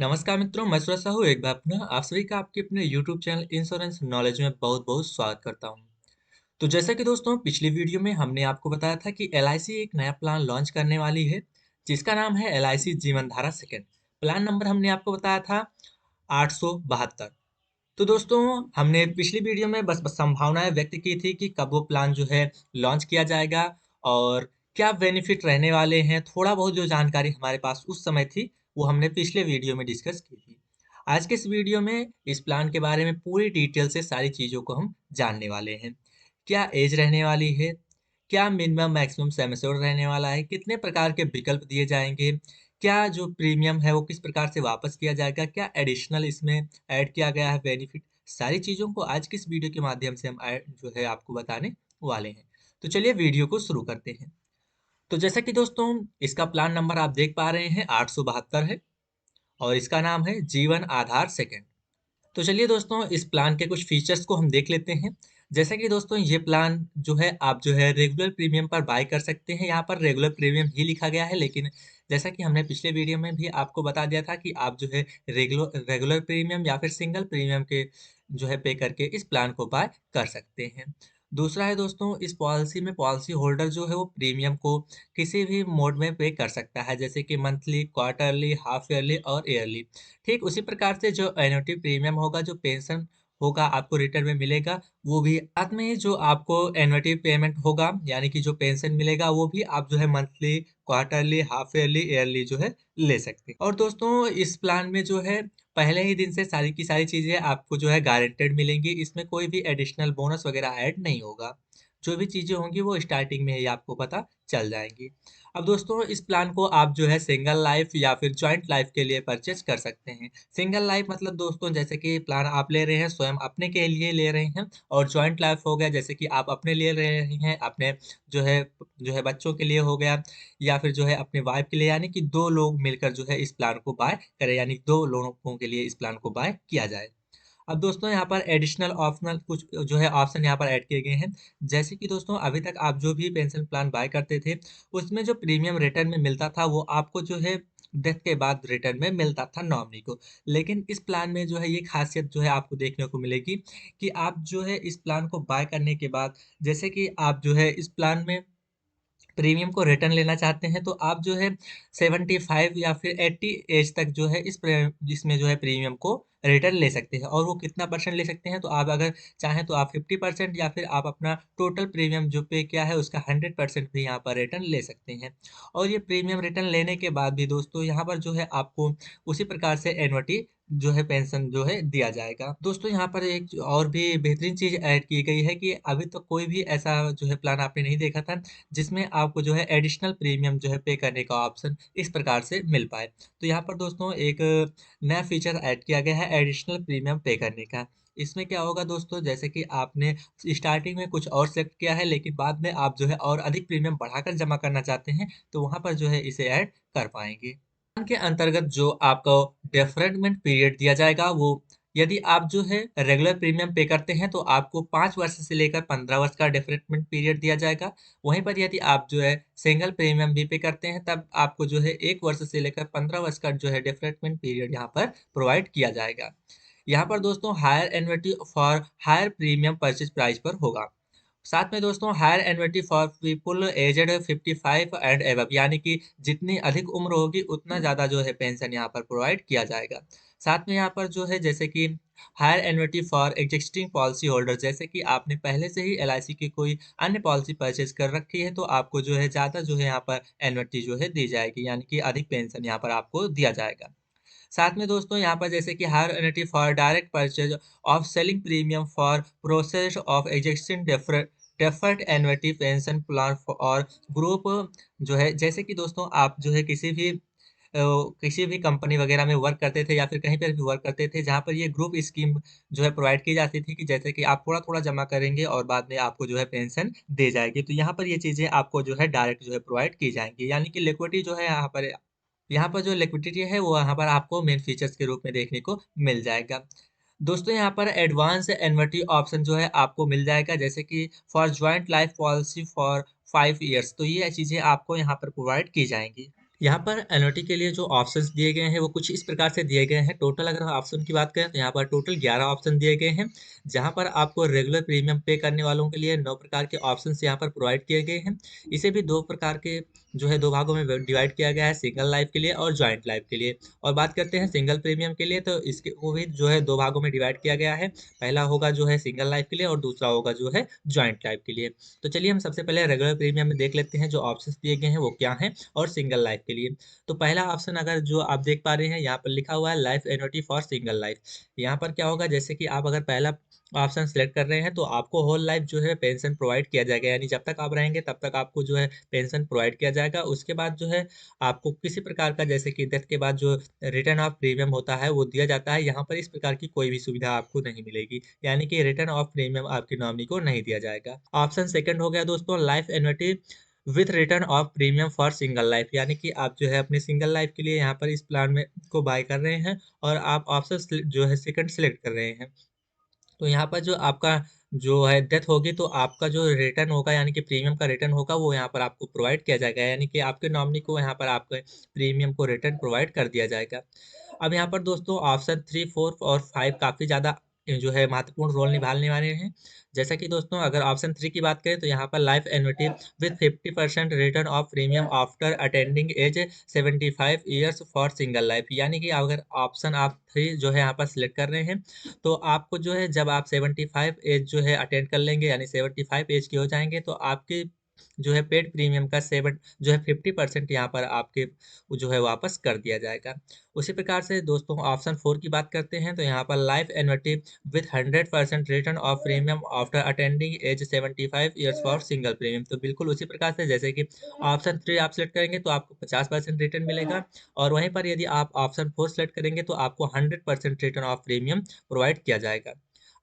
नमस्कार मित्रों, मैं सुरेश साहू एक बार अपना आप सभी का आपके अपने YouTube चैनल इंश्योरेंस नॉलेज में बहुत-बहुत स्वागत करता हूं। तो जैसा कि दोस्तों पिछली वीडियो में हमने आपको बताया था कि एलआईसी एक नया प्लान लॉन्च करने वाली है, जिसका नाम है एलआईसी जीवन धारा सेकंड। प्लान नंबर हमने आपको बताया था 872। तो दोस्तों हमने पिछली वीडियो में बस संभावनाएं व्यक्त की थी कि कब वो प्लान जो है लॉन्च किया जाएगा और क्या बेनिफिट रहने वाले हैं। थोड़ा बहुत जो जानकारी हमारे पास उस समय थी वो हमने पिछले वीडियो में डिस्कस की थी। आज के इस वीडियो में इस प्लान के बारे में पूरी डिटेल से सारी चीज़ों को हम जानने वाले हैं। क्या एज रहने वाली है, क्या मिनिमम मैक्सिमम सम एश्योर्ड रहने वाला है, कितने प्रकार के विकल्प दिए जाएंगे, क्या जो प्रीमियम है वो किस प्रकार से वापस किया जाएगा, क्या एडिशनल इसमें ऐड किया गया है बेनिफिट। सारी चीज़ों को आज की इस वीडियो के माध्यम से हम जो है आपको बताने वाले हैं। तो चलिए वीडियो को शुरू करते हैं। तो जैसा कि दोस्तों इसका प्लान नंबर आप देख पा रहे हैं 872 है और इसका नाम है जीवन आधार सेकंड। तो चलिए दोस्तों इस प्लान के कुछ फीचर्स को हम देख लेते हैं। जैसा कि दोस्तों ये प्लान जो है आप जो है रेगुलर प्रीमियम पर बाय कर सकते हैं। यहाँ पर रेगुलर प्रीमियम ही लिखा गया है, लेकिन जैसा कि हमने पिछले वीडियो में भी आपको बता दिया था कि आप जो है रेगुलर रेगुलर प्रीमियम या फिर सिंगल प्रीमियम के जो है पे करके इस प्लान को बाय कर सकते हैं। दूसरा है दोस्तों इस पॉलिसी में पॉलिसी होल्डर जो है वो प्रीमियम को किसी भी मोड में पे कर सकता है, जैसे कि मंथली, क्वार्टरली, हाफ ईयरली और ईयरली। ठीक उसी प्रकार से जो एन्युटी प्रीमियम होगा, जो पेंशन होगा आपको रिटर्न में मिलेगा, वो भी साथ में ही जो आपको एन्युटी पेमेंट होगा यानी कि जो पेंशन मिलेगा वो भी आप जो है monthly, quarterly, half yearly, yearly जो है ले सकते हैं। और दोस्तों इस प्लान में जो है पहले ही दिन से सारी की सारी चीजें आपको जो है गारंटेड मिलेंगी। इसमें कोई भी एडिशनल बोनस वगैरह ऐड नहीं होगा। जो भी चीजें होंगी वो स्टार्टिंग में ही आपको पता चल जाएंगी। अब दोस्तों इस प्लान को आप जो है सिंगल लाइफ या फिर जॉइंट लाइफ के लिए परचेज कर सकते हैं। सिंगल लाइफ मतलब दोस्तों जैसे कि प्लान आप ले रहे हैं स्वयं अपने के लिए ले रहे हैं, और जॉइंट लाइफ हो गया जैसे कि आप अपने लिए ले रहे हैं, अपने जो है बच्चों के लिए हो गया, या फिर जो है अपने वाइफ के लिए, यानी कि दो लोग मिलकर जो है इस प्लान को बाय करें, यानी दो लोगों के लिए इस प्लान को बाय किया जाए। अब दोस्तों यहाँ पर एडिशनल ऑप्शनल कुछ जो है ऑप्शन यहाँ पर ऐड किए गए हैं। जैसे कि दोस्तों अभी तक आप जो भी पेंशन प्लान बाय करते थे उसमें जो प्रीमियम रिटर्न में मिलता था वो आपको जो है डेथ के बाद रिटर्न में मिलता था नॉमिनी को। लेकिन इस प्लान में जो है ये खासियत जो है आपको देखने को मिलेगी कि आप जो है इस प्लान को बाय करने के बाद, जैसे कि आप जो है इस प्लान में प्रीमियम को रिटर्न लेना चाहते हैं तो आप जो है 75 या फिर 80 एज तक जो है इसमें जो है प्रीमियम को रिटर्न ले सकते हैं। और वो कितना परसेंट ले सकते हैं, तो आप अगर चाहें तो आप 50% या फिर आप अपना टोटल प्रीमियम जो पे किया है उसका 100% भी यहाँ पर रिटर्न ले सकते हैं। और ये प्रीमियम रिटर्न लेने के बाद भी दोस्तों यहाँ पर जो है आपको उसी प्रकार से एन्युटी जो है पेंशन जो है दिया जाएगा। दोस्तों यहाँ पर एक और भी बेहतरीन चीज ऐड की गई है कि अभी तो कोई भी ऐसा जो है प्लान आपने नहीं देखा था जिसमें आपको जो है एडिशनल प्रीमियम जो है पे करने का ऑप्शन इस प्रकार से मिल पाए। तो यहाँ पर दोस्तों एक नया फीचर ऐड किया गया है एडिशनल प्रीमियम पे करने का। इसमें क्या होगा दोस्तों, जैसे कि आपने स्टार्टिंग में कुछ और सेलेक्ट किया है लेकिन बाद में आप जो है और अधिक प्रीमियम बढ़ाकर जमा करना चाहते हैं तो वहां पर जो है इसे ऐड कर पाएंगे। प्लान के अंतर्गत जो आपको डेफरेंटमेंट पीरियड दिया जाएगा वो, यदि आप जो है रेगुलर प्रीमियम पे करते हैं तो आपको 5 वर्ष से लेकर 15 वर्ष का डेफरेंटमेंट पीरियड दिया जाएगा। वहीं पर यदि आप जो है सिंगल प्रीमियम भी पे करते हैं तब आपको जो है 1 वर्ष से लेकर 15 वर्ष का जो है डेफरेंटमेंट पीरियड यहाँ पर प्रोवाइड किया जाएगा। यहाँ पर दोस्तों higher annuity for higher premium purchase price पर होगा। साथ में दोस्तों higher annuity for people aged 55 and above, यानी कि जितनी अधिक उम्र होगी उतना ज़्यादा जो है पेंशन यहाँ पर प्रोवाइड किया जाएगा। साथ में यहाँ पर जो है जैसे कि higher annuity for existing policy holder, जैसे कि आपने पहले से ही एलआईसी की कोई अन्य पॉलिसी परचेज कर रखी है तो आपको जो है ज़्यादा जो है यहाँ पर एन्युटी जो है दी जाएगी, यानी कि अधिक पेंशन यहाँ पर आपको दिया जाएगा। साथ में दोस्तों यहाँ पर जैसे कि higher annuity for direct purchase of selling premium for process of existing deferred annuity pension plan और ग्रुप जो है, जैसे कि दोस्तों आप जो है किसी भी कंपनी वगैरह में वर्क करते थे या फिर कहीं पर भी वर्क करते थे जहाँ पर ये ग्रुप स्कीम जो है प्रोवाइड की जाती थी कि जैसे कि आप थोड़ा थोड़ा जमा करेंगे और बाद में आपको जो है पेंशन दे जाएगी। तो यहाँ पर ये चीजें आपको जो है डायरेक्ट जो है प्रोवाइड की जाएंगी, यानी कि लिक्विडिटी जो है यहाँ पर जो लिक्विडिटी है वो यहाँ पर आपको मेन फीचर्स के रूप में देखने को मिल जाएगा। दोस्तों यहाँ पर एडवांस एन्युटी ऑप्शन जो है आपको मिल जाएगा, जैसे कि for joint life policy for 5 years, तो ये चीज़ें आपको यहाँ पर प्रोवाइड की जाएंगी। यहाँ पर एन्युटी के लिए जो ऑप्शंस दिए गए हैं वो कुछ इस प्रकार से दिए गए हैं। टोटल अगर हम ऑप्शन की बात करें तो यहाँ पर टोटल 11 ऑप्शन दिए गए हैं। जहाँ पर आपको रेगुलर प्रीमियम पे करने वालों के लिए 9 प्रकार के ऑप्शंस यहाँ पर प्रोवाइड किए गए हैं। इसे भी 2 प्रकार के जो है 2 भागों में डिवाइड किया गया है, सिंगल लाइफ के लिए और जॉइंट लाइफ के लिए। और बात करते हैं सिंगल प्रीमियम के लिए तो इसके को भी जो है 2 भागों में डिवाइड किया गया है। पहला होगा जो है सिंगल लाइफ के लिए और दूसरा होगा जो है जॉइंट लाइफ के लिए। तो चलिए हम सबसे पहले रेगुलर प्रीमियम में देख लेते हैं जो ऑप्शंस दिए गए हैं वो क्या हैं और सिंगल लाइफ के लिए। तो पहला ऑप्शन अगर जो आप देख पा रहे हैं यहाँ पर लिखा हुआ है life annuity for single life. यहाँ पर क्या होगा जैसे कि आप अगर पहला ऑप्शन सेलेक्ट कर रहे हैं तो आपको होल लाइफ जो है पेंशन प्रोवाइड किया जाएगा, यानी जब तक आप रहेंगे तब तक आपको जो है पेंशन प्रोवाइड किया जाएगा। उसके बाद जो है आपको किसी प्रकार का जैसे कि डेथ के बाद जो रिटर्न ऑफ प्रीमियम होता है वो दिया जाता है। यहाँ पर इस प्रकार की कोई भी सुविधा आपको नहीं मिलेगी, यानी कि रिटर्न ऑफ प्रीमियम आपकी नॉमिनी को नहीं दिया जाएगा। ऑप्शन सेकंड हो गया दोस्तों life annuity with return of premium for single life, यानी कि आप जो है अपने सिंगल लाइफ के लिए यहाँ पर इस प्लान में को बाय कर रहे हैं और आप ऑप्शन जो है सेकंड सेलेक्ट कर रहे हैं। तो यहाँ पर जो आपका जो है डेथ होगी तो आपका जो रिटर्न होगा यानी कि प्रीमियम का रिटर्न होगा वो यहाँ पर आपको प्रोवाइड किया जाएगा, यानी कि आपके नॉमिनी को यहाँ पर आपके प्रीमियम को रिटर्न प्रोवाइड कर दिया जाएगा। अब यहाँ पर दोस्तों ऑप्शन 3, 4 और 5 काफ़ी ज़्यादा जो है महत्वपूर्ण रोल निभाने वाले हैं। जैसा कि दोस्तों अगर ऑप्शन 3 की बात करें तो यहाँ पर life annuity with 50% return of premium after attending age 75 years for single life, यानी कि अगर ऑप्शन आप 3 जो है यहाँ पर सिलेक्ट कर रहे हैं तो आपको जो है जब आप 75 एज जो है अटेंड कर लेंगे यानी 75 एज के हो जाएंगे तो आपके जो है पेड प्रीमियम का 7 जो है 50% यहाँ पर आपके जो है वापस कर दिया जाएगा। उसी प्रकार से दोस्तों ऑप्शन 4 की बात करते हैं तो यहाँ पर life annuity with 100% return of premium after attending age 75 years for single premium. तो बिल्कुल उसी प्रकार से जैसे कि ऑप्शन 3 आप सेलेक्ट करेंगे तो आपको 50% रिटर्न मिलेगा और वहीं पर यदि आप ऑप्शन 4 सेलेक्ट करेंगे तो आपको 100% रिटर्न ऑफ प्रीमियम प्रोवाइड किया जाएगा।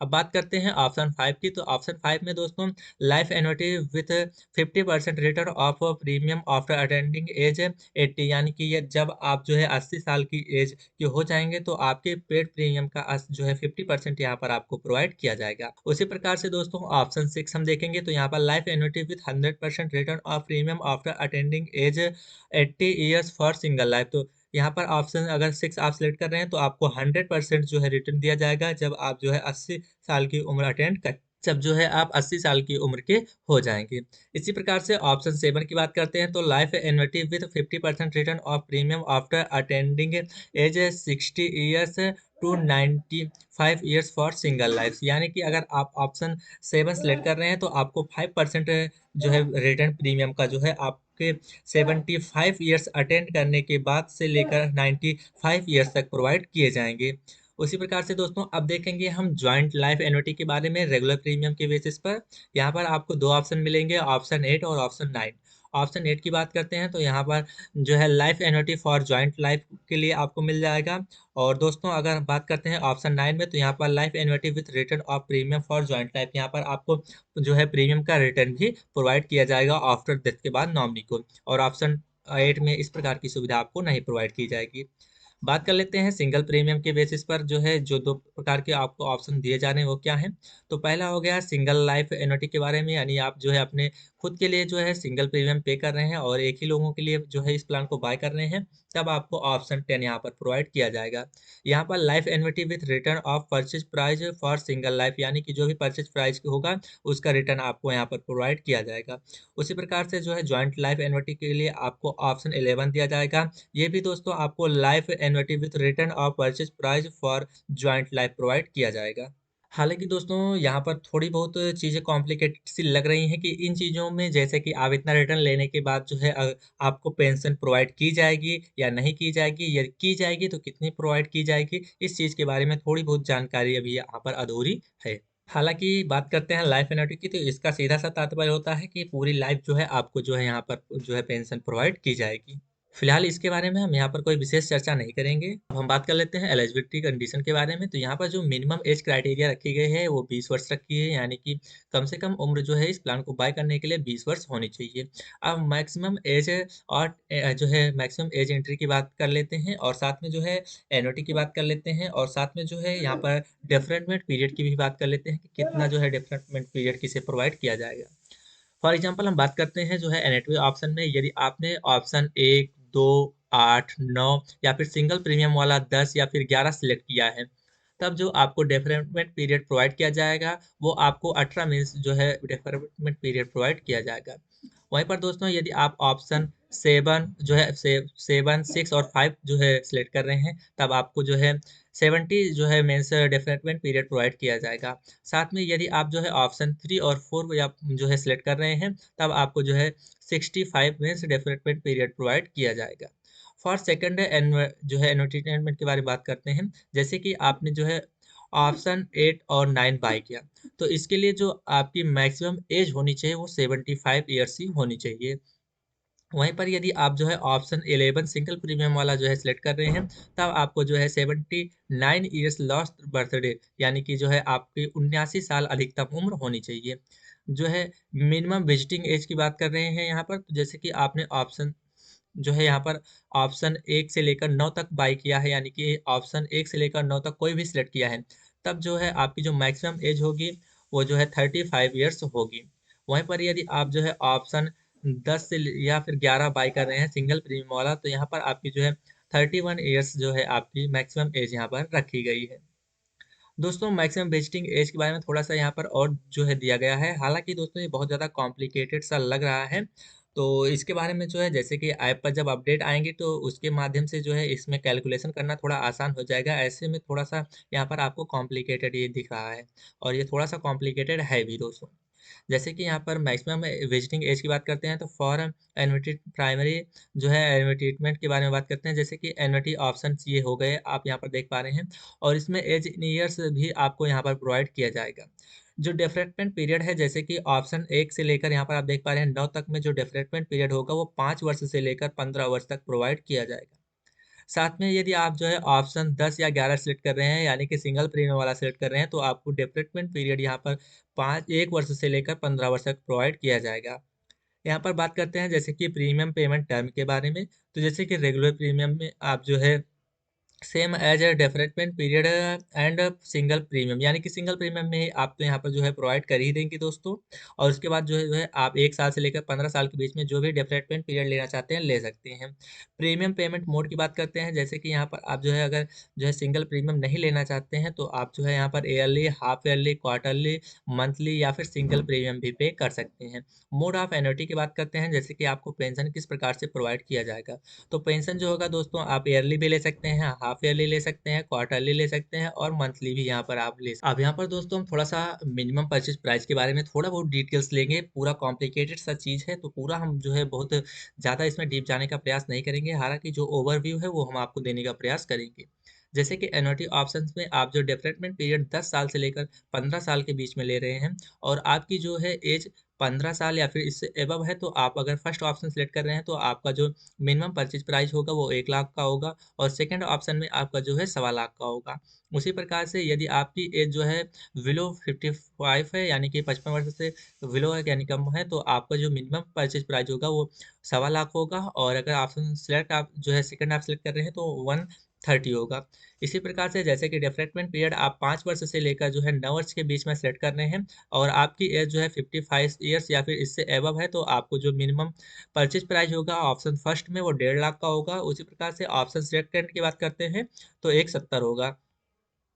अब बात करते हैं ऑप्शन 5 की, तो ऑप्शन 5 में दोस्तों life annuity with 50% return of premium after attending age 80, यानी कि ये जब आप जो है 80 साल की एज के हो जाएंगे तो आपके पेड प्रीमियम का जो है 50% यहाँ पर आपको प्रोवाइड किया जाएगा। उसी प्रकार से दोस्तों ऑप्शन 6 हम देखेंगे तो यहाँ पर life annuity with 100% return of premium after attending age 80 years for single life. तो यहाँ पर ऑप्शन अगर 6 आप सेलेक्ट कर रहे हैं तो आपको 100% जो है रिटर्न दिया जाएगा जब आप जो है 80 साल की उम्र अटेंड कर जब जो है आप 80 साल की उम्र के हो जाएंगे। इसी प्रकार से ऑप्शन 7 की बात करते हैं तो life annuity with 50% return of premium after attending age 60 years to 95 years for single life, यानी कि अगर आप ऑप्शन 7 सेलेक्ट कर रहे हैं तो आपको 5% जो है रिटर्न प्रीमियम का जो है आपके 75 ईयर्स अटेंड करने के बाद से लेकर 95 ईयर्स तक प्रोवाइड किए जाएंगे। उसी प्रकार से दोस्तों अब देखेंगे हम जॉइंट लाइफ एन्युटी के बारे में रेगुलर प्रीमियम के बेसिस पर। यहाँ पर आपको 2 ऑप्शन मिलेंगे, ऑप्शन 8 और ऑप्शन 9। ऑप्शन 8 की बात करते हैं तो यहाँ पर जो है life annuity for joint life के लिए आपको मिल जाएगा। और दोस्तों अगर बात करते हैं ऑप्शन 9 में तो यहाँ पर life annuity with return of premium for joint life, यहाँ पर आपको जो है प्रीमियम का रिटर्न भी प्रोवाइड किया जाएगा आफ्टर डेथ के बाद नॉमिनी को। और ऑप्शन 8 में इस प्रकार की सुविधा आपको नहीं प्रोवाइड की जाएगी। बात कर लेते हैं सिंगल प्रीमियम के बेसिस पर जो है जो 2 प्रकार के आपको ऑप्शन दिए जा रहे हैं वो क्या हैं। तो पहला हो गया सिंगल लाइफ एन्युटी के बारे में, यानी आप जो है अपने खुद के लिए जो है सिंगल प्रीमियम पे कर रहे हैं और एक ही लोगों के लिए जो है इस प्लान को बाय कर रहे हैं, तब आपको ऑप्शन 10 यहाँ पर प्रोवाइड किया जाएगा। यहाँ पर life annuity with return of purchase price for single life, यानी कि जो भी परचेज प्राइस होगा उसका रिटर्न आपको यहाँ पर प्रोवाइड किया जाएगा। उसी प्रकार से जो है जॉइंट लाइफ एन्युटी के लिए आपको ऑप्शन 11 दिया जाएगा। ये भी दोस्तों आपको life annuity with return of purchase price for joint life provide किया जाएगा। हालाँकि दोस्तों यहाँ पर थोड़ी बहुत चीज़ें कॉम्प्लिकेटेड सी लग रही हैं कि इन चीज़ों में जैसे कि आप इतना रिटर्न लेने के बाद जो है आपको पेंशन प्रोवाइड की जाएगी या नहीं की जाएगी, या की जाएगी तो कितनी प्रोवाइड की जाएगी, इस चीज़ के बारे में थोड़ी बहुत जानकारी अभी यहाँ पर अधूरी है। हालाँकि बात करते हैं लाइफ एन्युटी की तो इसका सीधा-सा तात्पर्य होता है कि पूरी लाइफ जो है आपको जो है यहाँ पर जो है पेंशन प्रोवाइड की जाएगी। फिलहाल इसके बारे में हम यहाँ पर कोई विशेष चर्चा नहीं करेंगे। अब हम बात कर लेते हैं एलिजिबिलिटी कंडीशन के बारे में। तो यहाँ पर जो मिनिमम एज क्राइटेरिया रखी गई है वो 20 वर्ष रखी है, यानी कि कम से कम उम्र जो है इस प्लान को बाय करने के लिए 20 वर्ष होनी चाहिए। अब मैक्सिमम एज और जो है मैक्सिमम एज एंट्री की बात कर लेते हैं और साथ में जो है एन्युटी की बात कर लेते हैं और साथ में जो है यहाँ पर डिफरेंटमेंट पीरियड की भी बात कर लेते हैं कि कितना जो है डिफरेंटमेंट पीरियड किसे प्रोवाइड किया जाएगा। फॉर एग्जाम्पल हम बात करते हैं जो है एनेटॉमी ऑप्शन में, यदि आपने ऑप्शन 1, 2, 8, 9 या फिर सिंगल प्रीमियम वाला 10 या फिर 11 सिलेक्ट किया है, तब जो आपको डेफरमेंट पीरियड प्रोवाइड किया जाएगा, वो आपको 18 मंथ्स जो है डेफरमेंट पीरियड प्रोवाइड किया जाएगा। वहीं पर दोस्तों यदि आप ऑप्शन 7 जो है 7, 6 और 5 जो है सिलेक्ट कर रहे हैं, तब आपको जो है 70 जो है मेंस डेवलपमेंट पीरियड प्रोवाइड किया जाएगा। साथ में यदि आप जो है ऑप्शन 3 और 4 या जो है सिलेक्ट कर रहे हैं, तब आपको जो है 65 मेंस डेवलपमेंट पीरियड प्रोवाइड किया जाएगा। फॉर सेकंड जो है एंटरटेनमेंट के बारे में बात करते हैं, जैसे कि आपने जो है ऑप्शन 8 और 9 बाय किया, तो इसके लिए जो आपकी मैक्सिमम एज होनी चाहिए वो 75 ईयर्स ही होनी चाहिए। वहीं पर यदि आप जो है ऑप्शन 11 सिंगल प्रीमियम वाला जो है सिलेक्ट कर रहे हैं, तब आपको जो है 79 ईयर्स लास्ट बर्थडे यानी कि जो है आपकी 79 साल अधिकतम उम्र होनी चाहिए। जो है मिनिमम विजिटिंग एज की बात कर रहे हैं यहाँ पर, तो जैसे कि आपने ऑप्शन जो है यहाँ पर ऑप्शन 1 से लेकर 9 तक बाय किया है, यानी कि ऑप्शन 1 से लेकर 9 तक कोई भी सिलेक्ट किया है, तब जो है आपकी जो मैक्सिमम एज होगी वो जो है 35 ईयर्स होगी। वहीं पर यदि आप जो है ऑप्शन 10 से या फिर 11 बाय कर रहे हैं सिंगल प्रीमियम वाला, तो यहाँ पर आपकी जो है 31 ईयर्स जो है आपकी मैक्सिमम एज यहाँ पर रखी गई है। दोस्तों मैक्सिमम विजिटिंग एज के बारे में थोड़ा-सा यहाँ पर और जो है दिया गया है। हालाँकि दोस्तों ये बहुत ज़्यादा कॉम्प्लिकेटेड सा लग रहा है। तो इसके बारे में जो है जैसे कि ऐप पर जब अपडेट आएँगे तो उसके माध्यम से जो है इसमें कैलकुलेशन करना थोड़ा आसान हो जाएगा। ऐसे में थोड़ा-सा यहाँ पर आपको कॉम्प्लिकेटेड ये दिख रहा है और ये थोड़ा-सा कॉम्प्लिकेटेड है भी दोस्तों। जैसे कि यहाँ पर मैक्सिमम विजिटिंग एज की बात करते हैं, तो फॉर एन्युटी प्राइमरी जो है एन्युटी ट्रीटमेंट के बारे में बात करते हैं, जैसे कि एन्युटी ऑप्शंस ये हो गए आप यहाँ पर देख पा रहे हैं और इसमें एज इन ईयर्स भी आपको यहाँ पर प्रोवाइड किया जाएगा। जो डेवलपमेंट पीरियड है, जैसे कि ऑप्शन 1 से लेकर यहाँ पर आप देख पा रहे हैं 9 तक में जो डेवलपमेंट पीरियड होगा वो 5 वर्ष से लेकर 15 वर्ष तक प्रोवाइड किया जाएगा। साथ में यदि आप जो है ऑप्शन 10 या 11 सेलेक्ट कर रहे हैं, यानी कि सिंगल प्रीमियम वाला सेलेक्ट कर रहे हैं, तो आपको डेवलपमेंट पीरियड यहाँ पर 1 वर्ष से लेकर 15 वर्ष तक प्रोवाइड किया जाएगा। यहाँ पर बात करते हैं जैसे कि प्रीमियम पेमेंट टर्म के बारे में, तो जैसे कि रेगुलर प्रीमियम में आप जो है same age a development period and single premium, यानी कि सिंगल प्रीमियम में ही आपको यहाँ पर जो है प्रोवाइड कर ही देंगे दोस्तों। और उसके बाद जो है आप 1 साल से लेकर 15 साल के बीच में जो भी डेवलपमेंट पीरियड लेना चाहते हैं ले सकते हैं। प्रीमियम पेमेंट मोड की बात करते हैं, जैसे कि यहाँ पर आप जो है अगर जो है सिंगल प्रीमियम नहीं लेना चाहते हैं, तो आप जो है यहाँ पर yearly, half yearly, quarterly, monthly या फिर सिंगल प्रीमियम भी पे कर सकते हैं। मोड ऑफ एन्युटी की बात करते हैं, जैसे कि आपको पेंशन किस प्रकार से प्रोवाइड किया जाएगा। तो पेंशन जो होगा दोस्तों आप ईयरली भी ले सकते हैं, हाफ ईयरली ले सकते हैं, क्वार्टरली ले सकते हैं और मंथली भी यहाँ पर आप ले सकते हैं। अब यहाँ पर दोस्तों हम थोड़ा-सा मिनिमम परचेज़ प्राइस के बारे में थोड़ा बहुत डिटेल्स लेंगे। पूरा कॉम्प्लिकेटेड सा चीज़ है, तो पूरा हम जो है बहुत ज़्यादा इसमें डीप जाने का प्रयास नहीं करेंगे। हालाँकि जो ओवरव्यू है वो हम आपको देने का प्रयास करेंगे। जैसे कि एन्युटी ऑप्शंस में आप जो डेवलपमेंट पीरियड 10 साल से लेकर 15 साल के बीच में ले रहे हैं और आपकी जो है एज 15 साल या फिर इससे अबव है, तो आप अगर फर्स्ट ऑप्शन सेलेक्ट कर रहे हैं, तो आपका जो मिनिमम परचेज़ प्राइस होगा वो 1 लाख का होगा और सेकंड ऑप्शन में आपका जो है सवा लाख का होगा। उसी प्रकार से यदि आपकी एज जो है बिलो 55 है, यानी कि 55 वर्ष से बिलो है यानी कम है, तो आपका जो मिनिमम परचेज़ प्राइस होगा वो सवा लाख होगा और अगर ऑप्शन सेलेक्ट आप जो है सेकंड आप सेलेक्ट कर रहे हैं तो 130 होगा। इसी प्रकार से जैसे कि डेवलपमेंट पीरियड आप 5 वर्ष से लेकर जो है 9 वर्ष के बीच में सेलेक्ट कर रहे हैं और आपकी एज जो है 55 ईयर्स या फिर इससे अबव है, तो आपको जो मिनिमम परचेज़ प्राइस होगा ऑप्शन फर्स्ट में वो 1.5 लाख का होगा। उसी प्रकार से ऑप्शन सेकंड की बात करते हैं तो 170 होगा।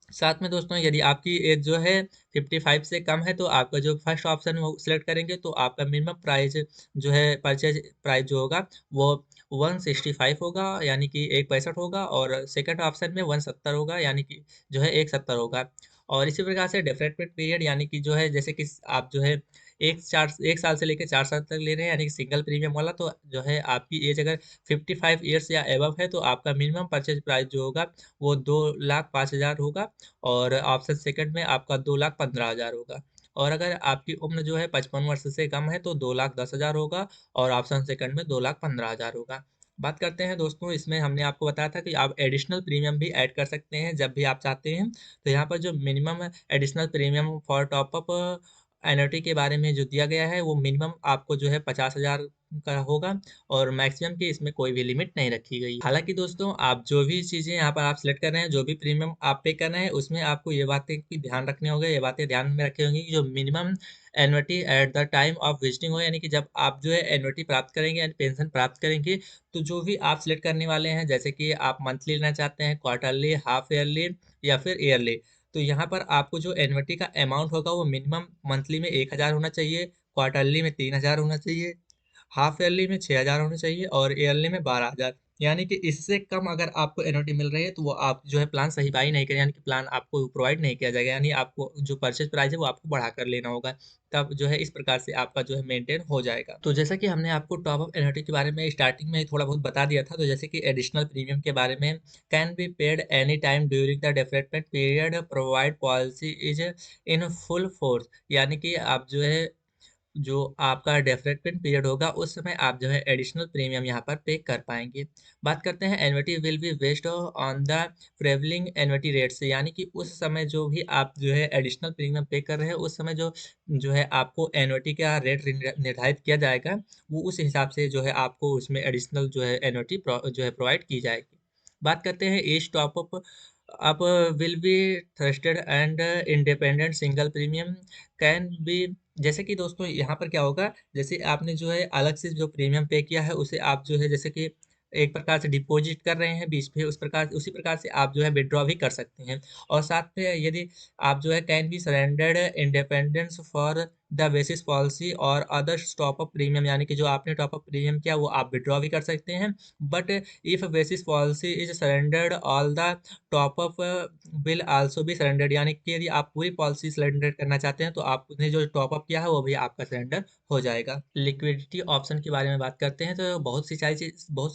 साथ में दोस्तों यदि आपकी एज जो है 55 से कम है, तो आपका जो फर्स्ट ऑप्शन वो सिलेक्ट करेंगे तो आपका मिनिमम प्राइस जो है परचेज प्राइस जो होगा वो 165 होगा, यानी कि 165 होगा और सेकंड ऑप्शन में 170 होगा, यानी कि जो है 170 होगा। और इसी प्रकार से डेवलपमेंट पीरियड, यानी कि जो है जैसे कि आप जो है 1 साल से लेकर 4 साल तक ले रहे हैं, यानी कि सिंगल प्रीमियम वाला, तो जो है आपकी एज अगर 55 ईयर्स या अबव है, तो आपका मिनिमम परचेज प्राइस जो होगा वो 2,05,000 होगा और ऑप्शन सेकंड में आपका 2,15,000 होगा। और अगर आपकी उम्र जो है 55 वर्ष से कम है, तो 2,10,000 होगा और ऑप्शन सेकंड में 2,15,000 होगा। बात करते हैं दोस्तों, इसमें हमने आपको बताया था कि आप एडिशनल प्रीमियम भी ऐड कर सकते हैं जब भी आप चाहते हैं। तो यहाँ पर जो minimum additional premium for top up annuity के बारे में जो दिया गया है वो मिनिमम आपको जो है 50,000 का होगा और मैक्सिमम की इसमें कोई भी लिमिट नहीं रखी गई। हालाँकि दोस्तों आप जो भी चीज़ें यहाँ पर आप सेलेक्ट कर रहे हैं, जो भी प्रीमियम आप पे कर रहे हैं, उसमें आपको ये बातें की ध्यान रखनी होगा, ये बातें ध्यान में रखी होंगी कि जो minimum annuity at the time of visiting हो, यानी कि जब आप जो है एन्युटी प्राप्त करेंगे यानी पेंशन प्राप्त करेंगे, तो जो भी आप सेलेक्ट करने वाले हैं, जैसे कि आप मंथली लेना चाहते हैं, क्वार्टरली, हाफ ईयरली या फिर ईयरली, तो यहाँ पर आपको जो एन्युटी का अमाउंट होगा वो मिनिमम मंथली में 1,000 होना चाहिए, क्वार्टरली में 3,000 होना चाहिए, हाफ ईयरली में 6,000 होने चाहिए और ईयरली में 12,000। यानी कि इससे कम अगर आपको एन्युटी मिल रही है तो वो आप जो है प्लान सही बाई नहीं करें, यानी कि प्लान आपको प्रोवाइड नहीं किया जाएगा, यानी आपको जो परचेज प्राइस है वो आपको बढ़ा कर लेना होगा। तब जो है इस प्रकार से आपका जो है मेंटेन हो जाएगा। तो जैसा कि हमने आपको टॉप अप एन्युटी के बारे में स्टार्टिंग में ही थोड़ा बहुत बता दिया था, तो जैसे कि एडिशनल प्रीमियम के बारे में, can be paid any time during the development period provide policy is in full force, यानी कि आप जो है जो आपका डेवलपमेंट पीरियड होगा उस समय आप जो है एडिशनल प्रीमियम यहाँ पर पे कर पाएंगे। बात करते हैं annuity will be based on the prevailing annuity rate से, यानी कि उस समय जो भी आप जो है एडिशनल प्रीमियम पे कर रहे हैं उस समय जो है आपको एन्युटी का रेट निर्धारित किया जाएगा, वो उस हिसाब से जो है आपको उसमें एडिशनल जो है एन्युटी जो है प्रोवाइड की जाएगी। बात करते हैं age top up up will be thrusted and independent single premium can be, जैसे कि दोस्तों यहाँ पर क्या होगा, जैसे आपने जो है अलग से जो प्रीमियम पे किया है उसे आप जो है जैसे कि एक प्रकार से डिपॉजिट कर रहे हैं बीच पे, उस प्रकार उसी प्रकार से आप जो है विड्रॉ भी कर सकते हैं। और साथ में यदि आप जो है can be surrendered independence for the basis policy और अदर्स टॉप अप प्रीमियम, यानी कि जो आपने टॉप अप प्रीमियम किया वो आप विड्रॉ भी कर सकते हैं। But if basis policy is surrendered all the top up will also be surrendered, यानी कि यदि आप पूरी पॉलिसी सरेंडर करना चाहते हैं तो आपने जो टॉप अप किया है वो भी आपका सरेंडर हो जाएगा। लिक्विडिटी ऑप्शन के बारे में बात करते हैं तो बहुत सी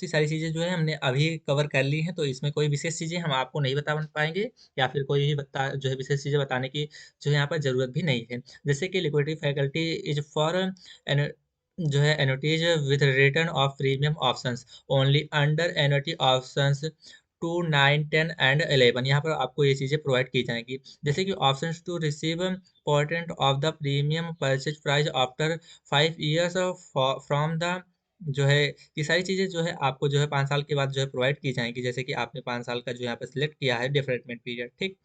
सारी चीज़ें जो है हमने अभी कवर कर ली हैं, तो इसमें कोई विशेष चीज़ें हम आपको नहीं बता पाएंगे या फिर कोई भी बता जो है विशेष चीज़ें बताने की जो है यहाँ पर ज़रूरत भी नहीं है। जैसे कि लिक्विडिटी फैकल्टी इज फॉर जो है annuities with return of premium options only under annuity options 2, 9, 10 and 11, यहाँ पर आपको ये चीज़ें प्रोवाइड की जाएंगी। जैसे कि options to receive portent of the premium purchase price after 5 years from the, जो है ये सारी चीज़ें जो है आपको जो है 5 साल के बाद जो है प्रोवाइड की जाएंगी, जैसे कि आपने 5 साल का जो यहाँ पर सिलेक्ट किया है डिफरेंटमेंट पीरियड, ठीक।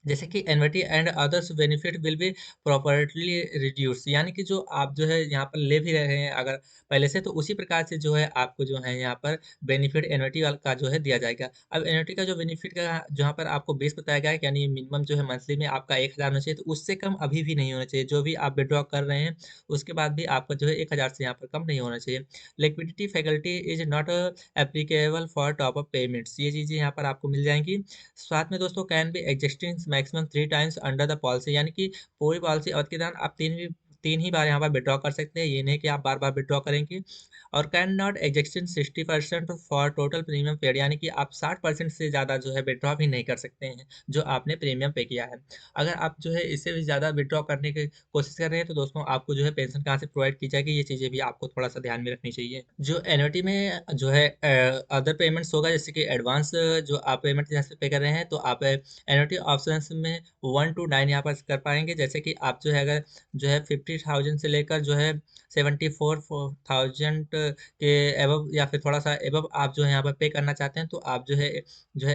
जैसे कि annuity and others benefit will be properly reduce, यानी कि जो आप जो है यहाँ पर ले भी रहे हैं अगर पहले से, तो उसी प्रकार से जो है आपको जो है यहाँ पर बेनिफिट एन्युटी का जो है दिया जाएगा। अब एन्युटी का जो बेनिफिट का जहाँ पर आपको बेस बताया गया है कि यानी मिनिमम जो है मंथली में आपका 1,000 होना चाहिए, तो उससे कम अभी भी नहीं होना चाहिए। जो भी आप विड्रॉ कर रहे हैं उसके बाद भी आपका जो है 1,000 से यहाँ पर कम नहीं होना चाहिए। Liquidity faculty is not applicable for top up payments, ये चीज़ें यहाँ पर आपको मिल जाएंगी। साथ में दोस्तों can be existing maximum 3 times under the policy, यानी कि पूरी पॉलिसी अवधि के दौरान आप तीन ही बार यहाँ पर विड्रॉ कर सकते हैं, ये नहीं कि आप बार बार विड्रॉ करेंगे। और can not existing 60% for total premium paid, यानी कि आप 60% से ज़्यादा जो है विड्रॉ भी नहीं कर सकते हैं जो आपने प्रीमियम पे किया है। अगर आप जो है इससे भी ज़्यादा विड्रॉ करने की कोशिश कर रहे हैं तो दोस्तों आपको जो है पेंशन कहाँ से प्रोवाइड की जाएगी, ये चीज़ें भी आपको थोड़ा सा ध्यान में रखनी चाहिए। जो एन्युटी में जो है अदर पेमेंट्स होगा, जैसे कि एडवांस जो आप पेमेंट यहाँ से पे कर रहे हैं, तो आप एन्युटी ऑप्शंस में 1 to 9 यहाँ पर कर पाएंगे। जैसे कि आप जो है अगर जो है 50,000 से लेकर जो है 74,000 के एबव या फिर थोड़ा सा एबव आप जो है यहाँ पर पे करना चाहते हैं, तो आप जो है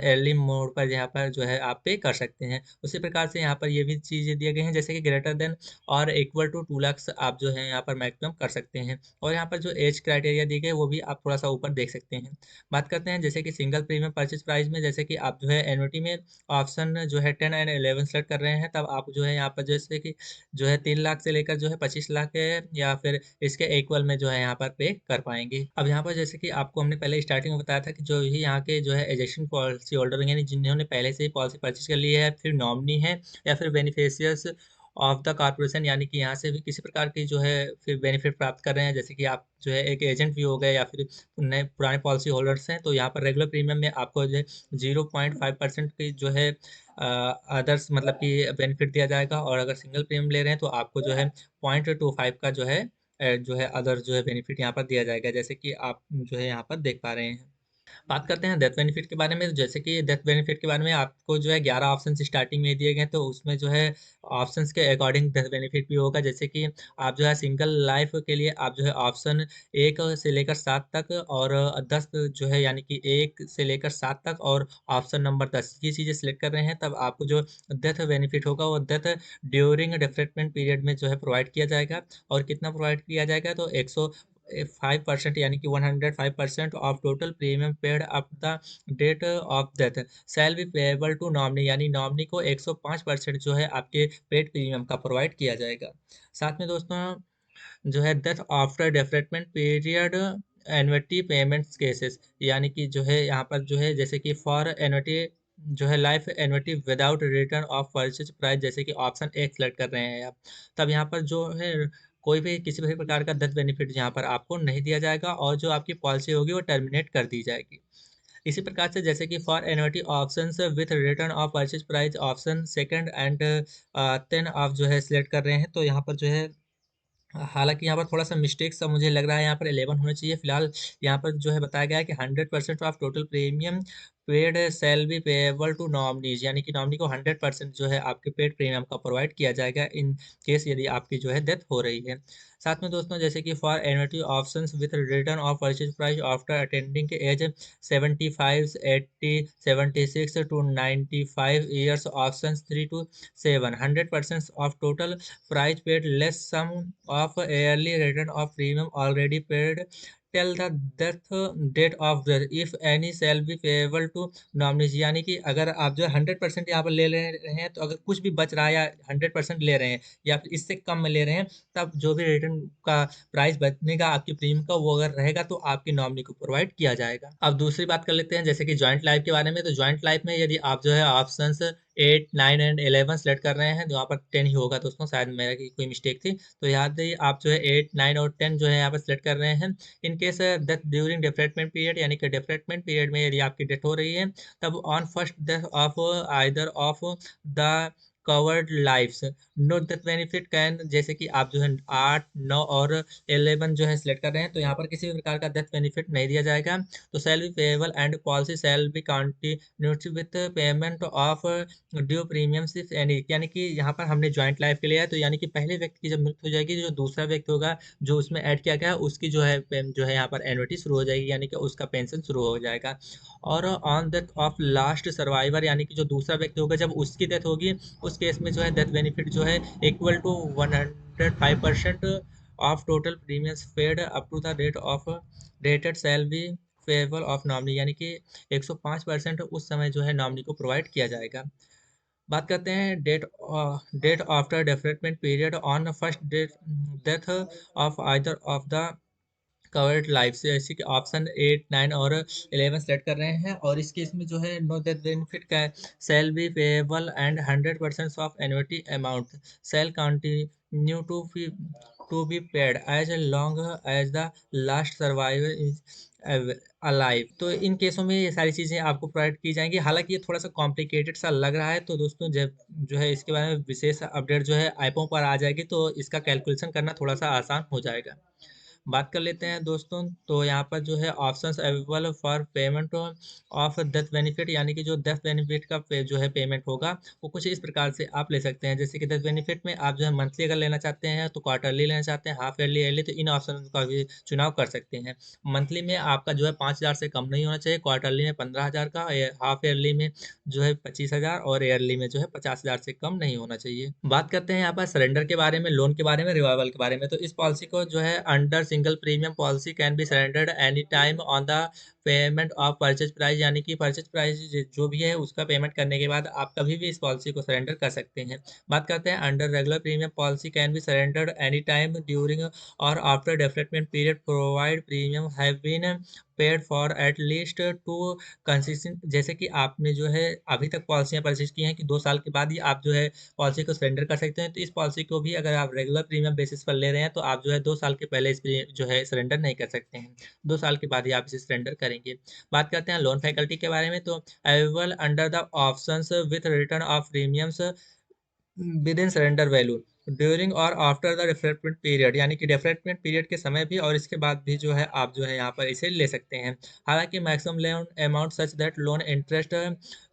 अर्ली मोड पर यहाँ पर जो है आप पे कर सकते हैं। उसी प्रकार से यहाँ पर ये भी चीज़ें दिए गए हैं, जैसे कि ग्रेटर देन और इक्वल टू 2 लाख आप जो है यहाँ पर मैक्सिमम कर सकते हैं। और यहाँ पर जो एज क्राइटेरिया दिए गए वो भी आप थोड़ा सा ऊपर देख सकते हैं। बात करते हैं जैसे कि सिंगल प्रीमियम परचेज प्राइस में, जैसे कि आप जो है एन्युटी में ऑप्शन जो है 10 एंड 11 सेलेक्ट कर रहे हैं, तब आप जो है यहाँ पर जैसे कि जो है 3 लाख से लेकर जो है 25 लाख है या फिर इसके इक्वल में जो है यहाँ पर पे कर पाएंगे। अब यहाँ पर जैसे कि आपको हमने पहले स्टार्टिंग में बताया था कि जो ही यहाँ के जो है एग्जिस्टिंग पॉलिसी होल्डर यानी जिन्होंने पहले से ही पॉलिसी परचेज कर ली है, फिर नॉमिनी है या फिर बेनिफिशियर्स ऑफ द कॉर्पोरेशन, यानी कि यहाँ से भी किसी प्रकार की जो है फिर बेनिफिट प्राप्त कर रहे हैं, जैसे कि आप जो है एक एजेंट भी हो गए या फिर नए पुराने पॉलिसी होल्डर्स हैं, तो यहाँ पर रेगुलर प्रीमियम में आपको जो है 0.5% की जो है अदर्स मतलब कि बेनिफिट दिया जाएगा, और अगर सिंगल प्रीमियम ले रहे हैं तो आपको जो है 0.25 का जो है अदर जो है बेनिफिट यहाँ पर दिया जाएगा, जैसे कि आप जो है यहाँ पर देख पा रहे हैं। बात करते हैं डेथ बेनिफिट के बारे में। तो जैसे कि डेथ बेनिफिट के बारे में आपको जो है 11 ऑप्शन स्टार्टिंग में दिए गए हैं, तो उसमें जो है ऑप्शंस के अकॉर्डिंग डेथ बेनिफिट भी होगा। जैसे कि आप जो है सिंगल लाइफ के लिए आप जो है ऑप्शन 1 से लेकर 7 तक, और 10 जो है यानी कि 1 से लेकर 7 तक, और ऑप्शन नंबर 10 ये चीज़ें सिलेक्ट कर रहे हैं, तब आपको जो डेथ बेनिफिट होगा वो डेथ ड्यूरिंग डेवलपमेंट पीरियड में जो है प्रोवाइड किया जाएगा। और कितना प्रोवाइड किया जाएगा, तो 5% यानी कि 105% of total premium paid up the date of death shall be payable to nominee, यानी नॉमिनी को 105% जो है आपके पेड प्रीमियम का प्रोवाइड किया जाएगा। साथ में दोस्तों जो है death after development period annuity payments cases, यानी कि जो है यहाँ पर जो है जैसे कि फॉर एन्युटी जो है life annuity without return of purchase price, जैसे कि ऑप्शन एक सेलेक्ट कर रहे हैं आप, तब यहाँ पर जो है कोई भी किसी भी प्रकार का डेथ बेनिफिट यहाँ पर आपको नहीं दिया जाएगा, और जो आपकी पॉलिसी होगी वो टर्मिनेट कर दी जाएगी। इसी प्रकार से जैसे कि for annuity options with return of purchase price option second and 10 आप जो है सिलेक्ट कर रहे हैं, तो यहाँ पर जो है हालाँकि यहाँ पर थोड़ा-सा मिस्टेक सा मुझे लग रहा है, यहाँ पर 11 होना चाहिए। फिलहाल यहाँ पर जो है बताया गया है कि 100% of total premium paid shall be payable to nominees, यानी कि नॉमिनी को 100% जो है आपके पेड प्रीमियम का प्रोवाइड किया जाएगा इन केस यदि आपकी जो है डेथ हो रही है। साथ में दोस्तों जैसे कि for annuity options with return of purchase price after attending age 75, 80, 76 टू 95 years options 3 to 7, 100% of total price paid less sum of yearly return of premium already paid till the death date of the if any shall be payable to nominees, यानी कि अगर आप जो है 100% यहाँ पर ले रहे हैं, तो अगर कुछ भी बच रहा है या 100% ले रहे हैं या फिर इससे कम में ले रहे हैं, तब जो भी रिटर्न का प्राइस बचनेगा आपकी प्रीमियम का, वो अगर रहेगा तो आपकी नॉमिनी को प्रोवाइड किया जाएगा। अब दूसरी बात कर लेते हैं जैसे कि जॉइंट लाइफ के बारे में। तो जॉइंट लाइफ में यदि आप जो है ऑप्शंस 8, 9 एंड 11 सेलेक्ट कर रहे हैं, तो यहाँ पर 10 ही होगा दोस्तों, शायद मेरा की कोई मिस्टेक थी। तो याद है आप जो है 8, 9 और 10 जो है यहाँ पर सेलेक्ट कर रहे हैं। In case death during development period, यानी कि डेवलपमेंट पीरियड में यदि आपकी डेथ हो रही है, तब on first death of either of the covered lives no death benefit can, जैसे कि आप जो है 8, 9 और 11 जो है सिलेक्ट कर रहे हैं, तो यहाँ पर किसी भी प्रकार का डेथ बेनिफिट नहीं दिया जाएगा। तो शैल be payable and policy shall be continued with payment of due premium सिर्फ एनी, यानी कि यहाँ पर हमने जॉइंट लाइफ के लिए है, तो यानी कि पहले व्यक्ति की जब मृत्यु हो जाएगी, जो दूसरा व्यक्ति होगा जो उसमें ऐड किया गया है, उसकी जो है यहाँ पर एन्युटी शुरू हो जाएगी, यानी कि उसका पेंशन शुरू हो जाएगा। और on death of last survivor, यानी कि जो दूसरा व्यक्ति होगा जब उसकी डेथ होगी, उस केस में जो है डेथ बेनिफिट जो है equal to 105% of total premiums paid up to the date of dated shall be payable of nominee, यानी कि 105% उस समय जो है नॉमिनी को प्रोवाइड किया जाएगा। बात करते हैं date after development period on first date death of either of the covered life से, ऐसे कि ऑप्शन 8, 9 और 11 सेलेक्ट कर रहे हैं, और इसके इसमें जो है नो डेथ बेनिफिट का shall be payable and 100% of annuity amount shall continue to be paid as long as the last survivor is alive. तो इन केसों में ये सारी चीज़ें आपको प्रोवाइड की जाएंगी। हालांकि ये थोड़ा सा कॉम्प्लिकेटेड सा लग रहा है, तो दोस्तों जब जो है इसके बारे में विशेष अपडेट जो है ऐपों पर आ जाएगी, तो इसका कैलकुलेशन करना थोड़ा सा आसान हो जाएगा। बात कर लेते हैं दोस्तों, तो यहाँ पर जो है options available for payment of death benefit, यानी कि जो डेथ बेनिफिट का जो है पेमेंट होगा, वो कुछ इस प्रकार से आप ले सकते हैं। जैसे कि डेथ बेनिफिट में आप जो है मंथली अगर लेना चाहते हैं, तो क्वार्टरली लेना चाहते हैं, हाफ ईयरली ईयरली, तो इन ऑप्शन का भी चुनाव कर सकते हैं। मंथली में आपका जो है 5,000 से कम नहीं होना चाहिए, क्वार्टरली में 15,000 का, हाफ ईयरली में जो है 25,000, और ईयरली में जो है 50,000 से कम नहीं होना चाहिए। बात करते हैं यहाँ पर सरेंडर के बारे में, लोन के बारे में, रिवाइवल के बारे में। तो इस पॉलिसी को जो है under single premium policy can be surrendered any time on the payment of purchase price, यानी कि परचेज प्राइस जो भी है उसका पेमेंट करने के बाद आप कभी भी इस पॉलिसी को सरेंडर कर सकते हैं। बात करते हैं under regular premium policy can be surrendered any time during or after development period provide premium have been paid for at least two consistent, जैसे कि आपने जो है अभी तक पॉलिसियाँ परचेज की हैं कि 2 साल के बाद ही आप जो है पॉलिसी को सरेंडर कर सकते हैं। तो इस पॉलिसी को भी अगर आप रेगुलर प्रीमियम बेसिस पर ले रहे हैं, तो आप जो है 2 साल के पहले इस जो है सरेंडर नहीं कर सकते हैं। 2 साल के बाद ही आप इसे सरेंडर करेंगे। बात करते हैं लोन फैकल्टी के बारे में। तो available under the options with return of premiums with in surrender value, during or after the different period, यानी कि डिफरेंट पीरियड के समय भी और इसके बाद भी जो है आप जो है यहाँ पर इसे ले सकते हैं। हालांकि maximum loan amount such that loan interest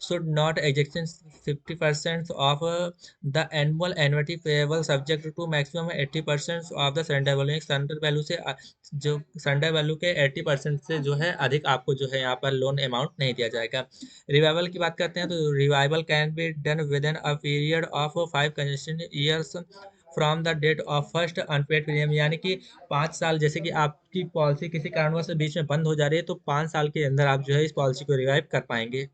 should not exist 50% of the annual annuity payable subject to maximum 80% of the surrender value. Surrender value से जो सरेंडर वैल्यू के 80% से जो है अधिक आपको जो है यहाँ पर लोन अमाउंट नहीं दिया जाएगा। रिवाइवल की बात करते हैं तो revival can be done within a period of 5 concession years from the date of first unpaid premium, यानी कि 5 साल, जैसे कि आपकी पॉलिसी किसी कारणवश से बीच में बंद हो जा रही है तो 5 साल के अंदर आप जो है इस पॉलिसी को रिवाइव कर पाएंगे।